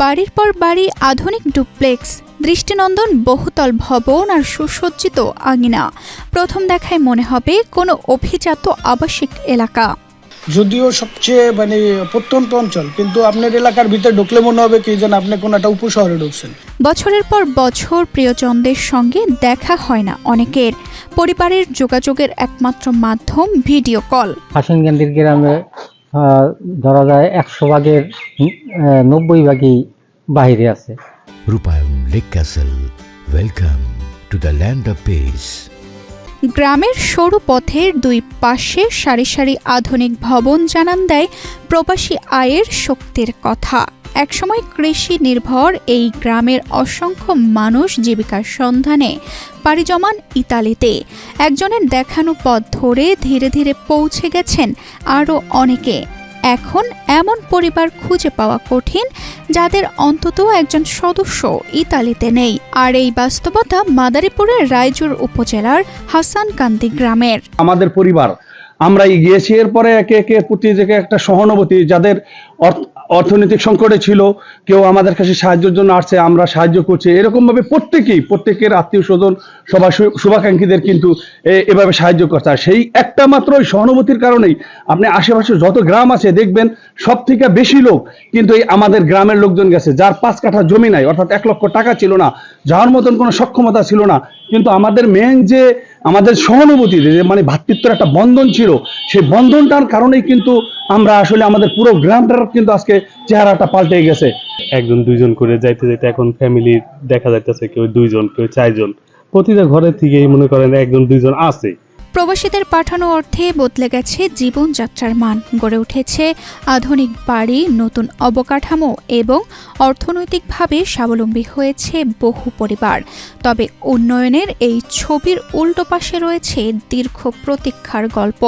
বাড়ির পর বাড়ি, আধুনিক ডুপ্লেক্স, দৃষ্টিনন্দন বহুতল ভবন আর সুসজ্জিত আঙিনা। প্রথম দেখায় মনে হবে কোনো অভিজাত আবাসিক এলাকা। যদিও সবচেয়ে প্রত্যন্ত অঞ্চল, কিন্তু আপনার এলাকার ভিতরে ঢুকলে মনে হবে কি যেন আপনি কোনো একটা উপশহরে ঢুকছেন। বছরের পর বছর প্রিয়জনদের সঙ্গে দেখা হয় না অনেকের। পরিবারের যোগাযোগের একমাত্র মাধ্যম ভিডিও কল। হাসানকান্দির গ্রামে ধরা যায় 100 ভাগের 90 ভাগই বাইরে আছে। রূপায়ণ lake castle, welcome to the land of piece. গ্রামের সরু পথের দুই পাশে সারি সারি আধুনিক ভবন জানান দেয় প্রবাসী আয়ের শক্তির কথা। একসময় কৃষি নির্ভর এই গ্রামের অসংখ্য মানুষ জীবিকার সন্ধানে পাড়ি জমান ইতালিতে। একজনের দেখানো পথ ধরে ধীরে ধীরে পৌঁছে গেছেন আরও অনেকে। এখন এমন পরিবার খুঁজে পাওয়া কঠিন যাদের অন্তত একজন সদস্য ইতালিতে নেই। আর এই বাস্তবতা মাদারীপুরের রায়চুর উপজেলার হাসানকান্দি গ্রামের। আমাদের পরিবার আমরা গিয়েছি, এরপরে একে একে প্রতি একটা সহানুভূতি, যাদের অর্থনৈতিক সংকটে ছিল, কেউ আমাদের কাছে সাহায্যের জন্য আসছে, আমরা সাহায্য করছি। এরকমভাবে প্রত্যেকের আত্মীয় স্বজন সবাই শুভাকাঙ্ক্ষীদের কিন্তু এভাবে সাহায্য করছে। আর সেই একটা মাত্র সহানুভূতির কারণেই আপনি আশেপাশে যত গ্রাম আছে দেখবেন সব থেকে বেশি লোক কিন্তু এই আমাদের গ্রামের লোকজন গেছে, যার 5 কাঠা জমি নাই, অর্থাৎ 1 লক্ষ টাকা ছিল না, যাওয়ার মতন কোনো সক্ষমতা ছিল না, কিন্তু আমাদের মেন যে আমাদের সহানুভূতি, যে ভ্রাতৃত্বের একটা বন্ধন ছিল, সেই বন্ধনটার কারণেই কিন্তু আমরা আসলে আমাদের পুরো গ্রামটার কিন্তু আজকে চেহারাটা পাল্টে গেছে। একজন দুইজন করে যাইতে যাইতে এখন ফ্যামিলি দেখা যাইতেছে কেউ 2 জন, কেউ 4 জন, প্রতিটা ঘরের থেকেই মনে করেন 1 জন 2 জন আছে। প্রবাসীদের পাঠানো অর্থে বদলে গেছে জীবনযাত্রার মান, গড়ে উঠেছে আধুনিক বাড়ি, নতুন অবকাঠামো এবং অর্থনৈতিকভাবে স্বাবলম্বী হয়েছে বহু পরিবার। তবে উন্নয়নের এই ছবির উল্টো পাশে রয়েছে দীর্ঘ প্রতীক্ষার গল্প।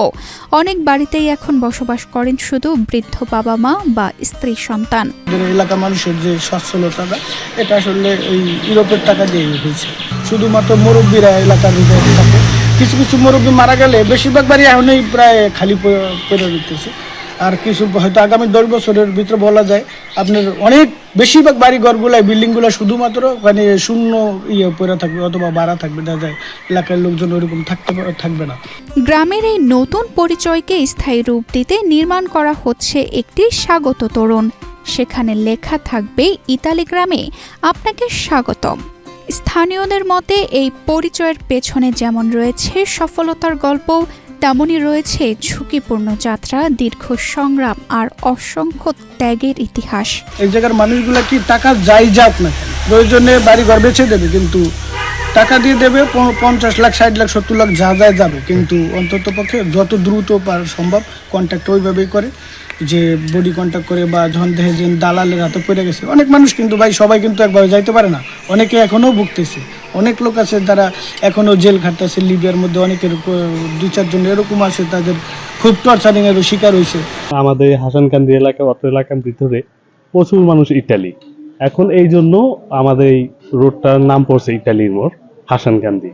অনেক বাড়িতেই এখন বসবাস করেন শুধু বৃদ্ধ বাবা মা বা স্ত্রী সন্তান। এলাকা মানুষের যে সচ্ছলতাটা, এটা আসলে এই ইউরোপের টাকা দিয়ে হয়েছে। শুধুমাত্র মুরব্বীরা এলাকার ভিতরে থাকে। কিছু কিছু মুরব্বী মারা গেলে বেশিরভাগ বাড়ি এখনই প্রায় খালি পড়ে দিতেছে। আর কিছু হয়তো আগামী 10 বছরের ভিতরে বলা যায় আপনার অনেক বেশিরভাগ বাড়ি ঘরগুলো, বিল্ডিংগুলো শুধুমাত্র শূন্য পড়ে থাকবে অথবা বাড়া থাকবে। দেখা যায় এলাকার লোকজন ওইরকম থাকবে না। গ্রামের এই নতুন পরিচয়কে স্থায়ী রূপ দিতে নির্মাণ করা হচ্ছে একটি স্বাগত তোরণ। সেখানে লেখা থাকবে, ইতালি গ্রামে আপনাকে স্বাগতম। স্থানীয়দের মতে এই পরিচয়ের পেছনে যেমন রয়েছে সফলতার গল্প, তেমনই রয়েছে ঝুঁকিপূর্ণ যাত্রা, দীর্ঘ সংগ্রাম আর অসংখ্য ত্যাগের ইতিহাস। এই জায়গার মানুষগুলা কি টাকা যাই যাক না, প্রয়োজনে বাড়ি ঘর বেছে দেবে, কিন্তু টাকা দিয়ে দেবে 50 লাখ 60 লাখ 70 লাখ যা যায় যাবে, কিন্তু অন্তত পক্ষে যত দ্রুত সম্ভব কন্ট্যাক্ট ওইভাবেই করে, যে বডি কন্ট্যাক্ট করে বা যখন দেখে যে দালালের হাতে পড়ে গেছে। অনেক মানুষ কিন্তু সবাই কিন্তু একবার যাইতে পারে না, অনেকে এখনো ভুগতেছে। অনেক লোক আছে যারা এখনো জেল খাটতেছে লিবিয়ার মধ্যে, অনেকের 2-4 জন এরকম আছে, তাদের খুব টর্চারিং এর শিকার হয়েছে। আমাদের হাসানকান্দি এলাকা, অত এলাকার ভিতরে প্রচুর মানুষ ইতালি। এখন এই জন্য আমাদের এই রোডটার নাম পড়ছে ইতালির মোড়, হাসানকান্দি।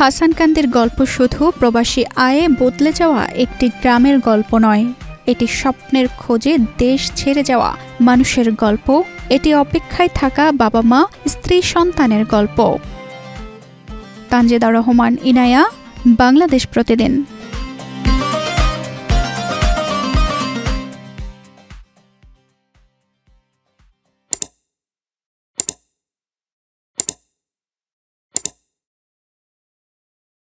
হাসানকান্দির গল্প শুধু প্রবাসী আয়ে বদলে যাওয়া একটি গ্রামের গল্প নয়, এটি স্বপ্নের খোঁজে দেশ ছেড়ে যাওয়া মানুষের গল্প। এটি অপেক্ষায় থাকা বাবা মা, স্ত্রী সন্তানের গল্প। তানজিদা রহমান, ইনায়া, বাংলাদেশ প্রতিদিন।